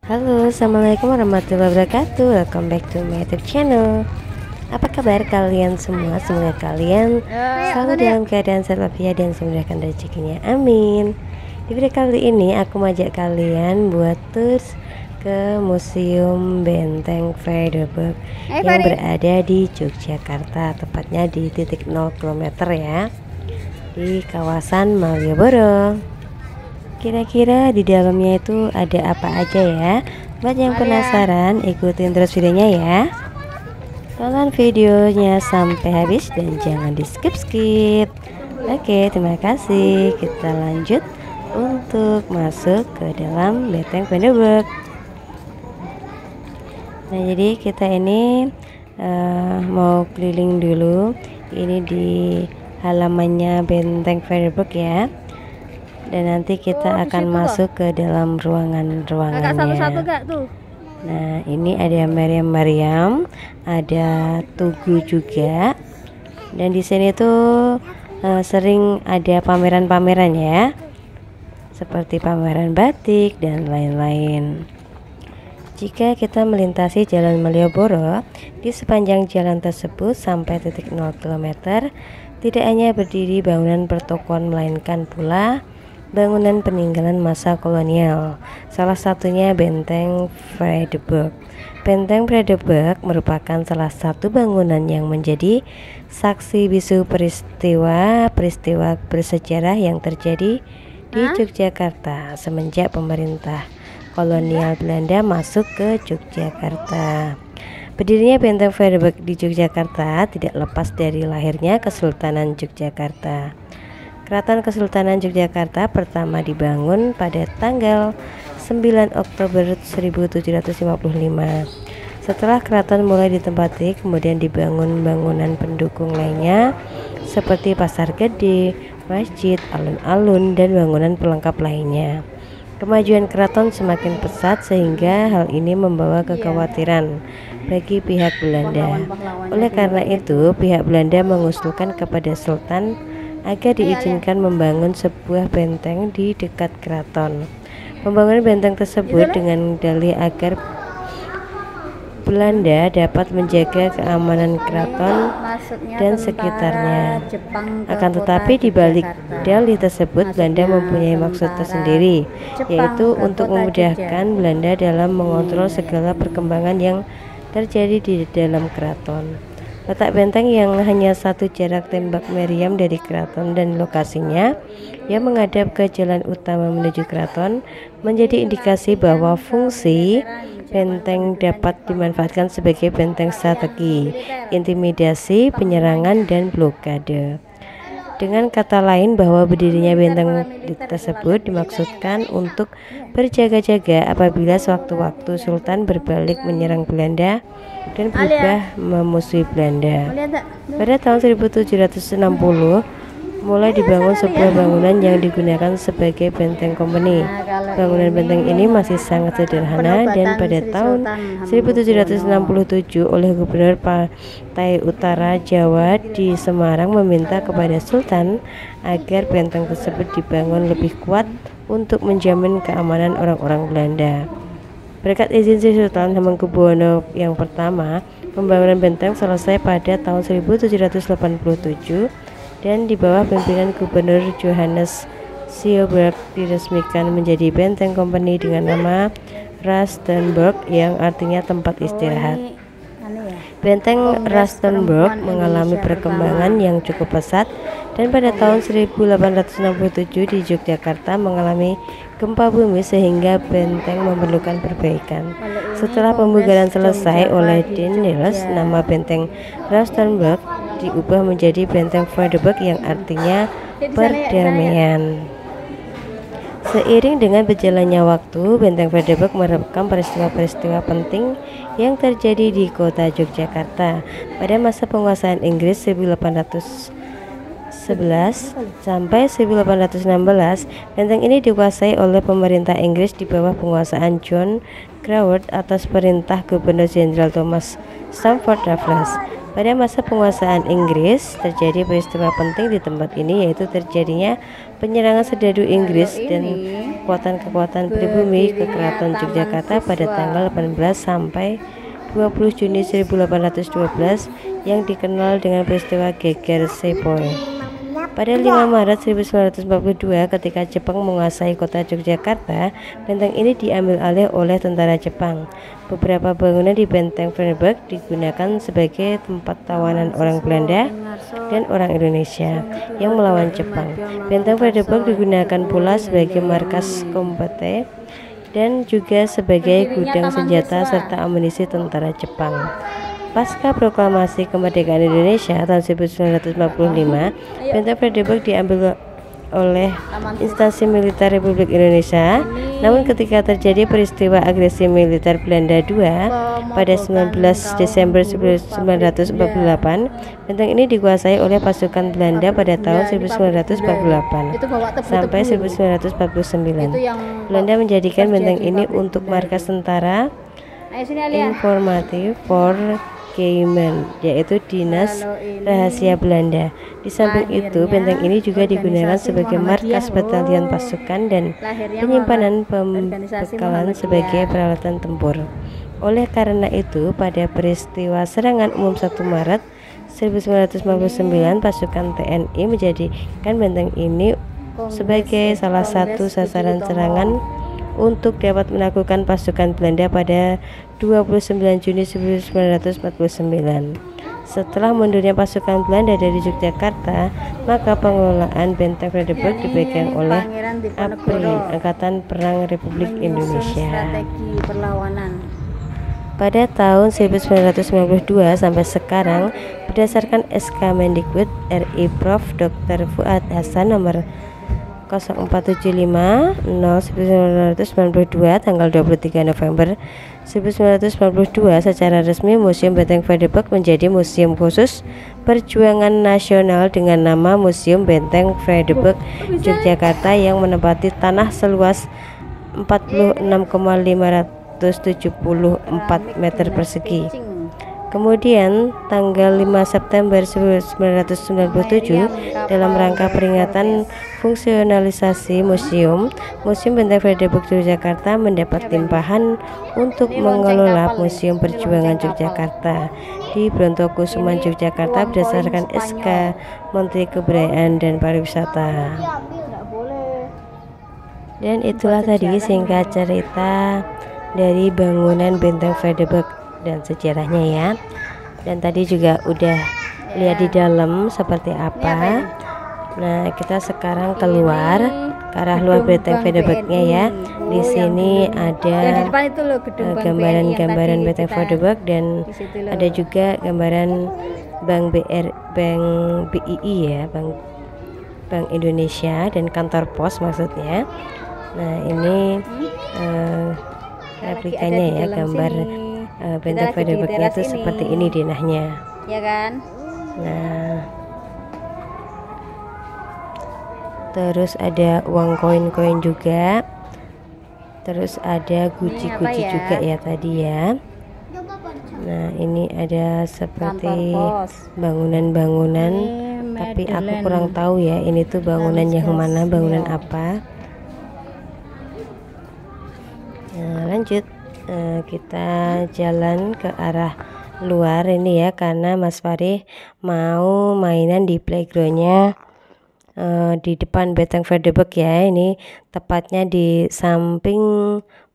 Halo, assalamualaikum warahmatullahi wabarakatuh. Welcome back to my YouTube channel. Apa kabar kalian semua? Semoga kalian selalu dalam keadaan sehat walafiat dan dimudahkan rezekinya. Amin. Di video kali ini aku mengajak kalian buat tours ke Museum Benteng Frederick yang berada di Yogyakarta, tepatnya di titik 0 km ya, di kawasan Malioboro. Kira-kira di dalamnya itu ada apa aja ya? Buat yang penasaran, ikutin terus videonya ya. Tonton videonya sampai habis dan jangan di skip-skip. Oke, terima kasih. Kita lanjut untuk masuk ke dalam Benteng Frederick. Nah, jadi kita ini mau keliling dulu. Ini di halamannya Benteng Frederick ya. Dan nanti kita akan masuk ke dalam ruangannya. Nah, ini ada Maryam, ada Tugu juga. Dan di sini tuh sering ada pameran-pameran ya, seperti pameran batik dan lain-lain. Jika kita melintasi Jalan Malioboro, di sepanjang jalan tersebut sampai titik 0 km, tidak hanya berdiri bangunan pertokoan melainkan pula bangunan peninggalan masa kolonial, salah satunya Benteng Frederick. Benteng Frederick merupakan salah satu bangunan yang menjadi saksi bisu peristiwa bersejarah yang terjadi di Yogyakarta semenjak pemerintah kolonial Belanda masuk ke Yogyakarta. Berdirinya Benteng Frederick di Yogyakarta tidak lepas dari lahirnya Kesultanan Yogyakarta. Keraton Kesultanan Yogyakarta pertama dibangun pada tanggal 9 Oktober 1755. Setelah keraton mulai ditempati, kemudian dibangun bangunan pendukung lainnya seperti Pasar Gede, masjid, alun-alun, dan bangunan pelengkap lainnya. Kemajuan keraton semakin pesat sehingga hal ini membawa kekhawatiran bagi pihak Belanda. Oleh karena itu, pihak Belanda mengusulkan kepada Sultan agar diizinkan membangun sebuah benteng di dekat keraton. Pembangunan benteng tersebut dengan dalih agar Belanda dapat menjaga keamanan keraton dan sekitarnya. Akan tetapi di balik dalih tersebut Belanda mempunyai maksud tersendiri, yaitu untuk memudahkan Belanda dalam mengontrol segala perkembangan yang terjadi di dalam keraton. Letak benteng yang hanya satu jarak tembak meriam dari keraton dan lokasinya yang menghadap ke jalan utama menuju keraton menjadi indikasi bahwa fungsi benteng dapat dimanfaatkan sebagai benteng strategi, intimidasi, penyerangan, dan blokade. Dengan kata lain, bahwa berdirinya benteng tersebut dimaksudkan untuk berjaga-jaga apabila sewaktu-waktu Sultan berbalik menyerang Belanda dan berubah memusuhi Belanda. Pada tahun 1760 mulai dibangun sebuah bangunan yang digunakan sebagai benteng company. Bangunan benteng ini masih sangat sederhana dan pada tahun 1767 oleh Gubernur Pantai Utara Jawa di Semarang meminta kepada Sultan agar benteng tersebut dibangun lebih kuat untuk menjamin keamanan orang-orang Belanda. Berkat izin Sultan Hamengkubuwono yang pertama, pembangunan benteng selesai pada tahun 1787 dan di bawah pimpinan Gubernur Johannes Sjoberg diresmikan menjadi benteng company dengan nama Rustenburg yang artinya tempat istirahat. Benteng Rustenburg mengalami perkembangan yang cukup pesat dan pada tahun 1867 di Yogyakarta mengalami gempa bumi sehingga benteng memerlukan perbaikan. Setelah pembugaran selesai oleh Dean Niels, nama benteng Rustenburg diubah menjadi Benteng Frederick yang artinya perdamaian. Seiring dengan berjalannya waktu, Benteng Frederick merekam peristiwa-peristiwa penting yang terjadi di kota Yogyakarta. Pada masa penguasaan Inggris 1811 sampai 1816, benteng ini dikuasai oleh pemerintah Inggris di bawah penguasaan John Crawfurd atas perintah Gubernur Jenderal Thomas Stamford Raffles. Pada masa penguasaan Inggris terjadi peristiwa penting di tempat ini, yaitu terjadinya penyerangan serdadu Inggris dan kekuatan-kekuatan pribumi ke Keraton Yogyakarta pada tanggal 18 sampai 20 Juni 1812 yang dikenal dengan peristiwa Geger Sepoy. Pada 5 Maret 1942 ketika Jepang menguasai kota Yogyakarta, benteng ini diambil alih oleh tentara Jepang. Beberapa bangunan di benteng Vredenburg digunakan sebagai tempat tawanan orang Belanda dan orang Indonesia yang melawan Jepang. Benteng Vredenburg digunakan pula sebagai markas kombate dan juga sebagai gudang senjata serta amunisi tentara Jepang. Pasca proklamasi kemerdekaan Indonesia tahun 1945, benteng Vredenburg diambil oleh instansi militer Republik Indonesia. Namun ketika terjadi peristiwa agresi militer Belanda II pada 19 Desember 1948, benteng ini dikuasai oleh pasukan Belanda pada tahun 1948 sampai 1949. Belanda menjadikan benteng ini untuk markas tentara informatif for Geheimen, yaitu Dinas Rahasia Belanda. Di samping itu, benteng ini juga digunakan sebagai markas batalion pasukan dan penyimpanan pembekalan sebagai peralatan tempur. Oleh karena itu, pada peristiwa serangan umum 1 Maret 1959, pasukan TNI menjadikan benteng ini sebagai salah satu sasaran serangan untuk dapat menaklukkan pasukan Belanda pada 29 Juni 1949. Setelah mundurnya pasukan Belanda dari Yogyakarta, maka pengelolaan benteng Vredenburg dipegang oleh APRI, Angkatan Perang Republik Indonesia. Pada tahun 1992 sampai sekarang, berdasarkan SK Mendikbud RI Prof. Dr. Fuad Hasan nomor 0475/1992 tanggal 23 November 1992, secara resmi Museum Benteng Vredenburg menjadi museum khusus perjuangan nasional dengan nama Museum Benteng Vredenburg Yogyakarta yang menempati tanah seluas 46,574 meter persegi. Kemudian tanggal 5 September 1997, dalam rangka peringatan fungsionalisasi Museum Benteng Vredenburg Yogyakarta mendapat limpahan untuk mengelola Museum Perjuangan Yogyakarta di Brontokusuman Yogyakarta berdasarkan SK Menteri Kebudayaan dan Pariwisata. Dan itulah tadi singkat cerita dari bangunan Benteng Vredenburg dan sejarahnya ya. Dan tadi juga udah lihat di dalam seperti apa. Nah, kita sekarang keluar ke arah luar Benteng Vredenburgnya ya. Di sini ada gambaran-gambaran Benteng Vredenburg dan ada juga gambaran Bank BRI ya, Bank Indonesia dan kantor pos maksudnya. Nah, ini replikanya ya, gambar Benteng Vredenburgnya itu seperti ini denahnya, ya kan? Nah, terus ada uang koin-koin juga, terus ada guci-guci juga ya tadi ya. Nah, ini ada seperti bangunan-bangunan, tapi aku kurang tahu ya ini tuh bangunan yang mana, bangunan apa. Nah, lanjut. Kita jalan ke arah luar ini ya, karena Mas Fari mau mainan di playgroundnya di depan Benteng Vredenburg ya. Ini tepatnya di samping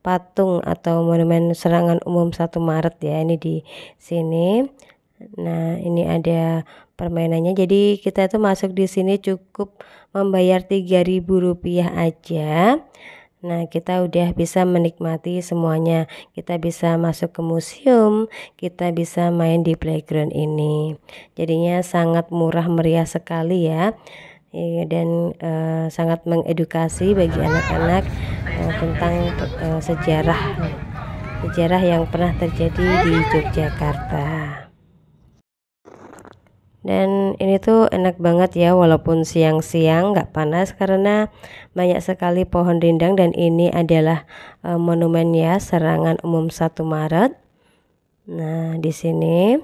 patung atau monumen serangan umum 1 Maret ya, ini di sini. Nah, ini ada permainannya. Jadi kita tuh masuk di sini cukup membayar Rp3.000 aja. Nah, kita udah bisa menikmati semuanya. Kita bisa masuk ke museum, kita bisa main di playground ini. Jadinya sangat murah meriah sekali ya. Dan sangat mengedukasi bagi anak-anak tentang sejarah yang pernah terjadi di Yogyakarta. Dan ini tuh enak banget ya, walaupun siang-siang nggak panas karena banyak sekali pohon rindang. Dan ini adalah monumen ya, serangan umum 1 Maret. Nah, di sini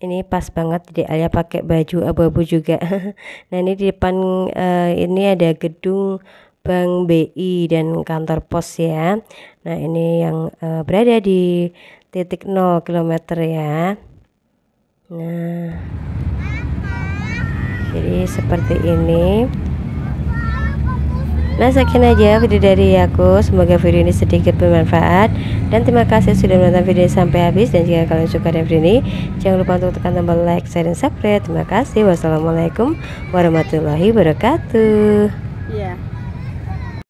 Ini pas banget jadi Alia pakai baju abu-abu juga. Nah ini di depan ini ada gedung Bank BI dan kantor pos ya. Nah ini yang berada di titik 0 km ya. Nah jadi seperti ini. Nah sekian aja video dari aku, semoga video ini sedikit bermanfaat dan terima kasih sudah menonton video ini sampai habis. Dan jika kalian suka dengan video ini, jangan lupa untuk tekan tombol like, share, dan subscribe. Terima kasih. Wassalamualaikum warahmatullahi wabarakatuh.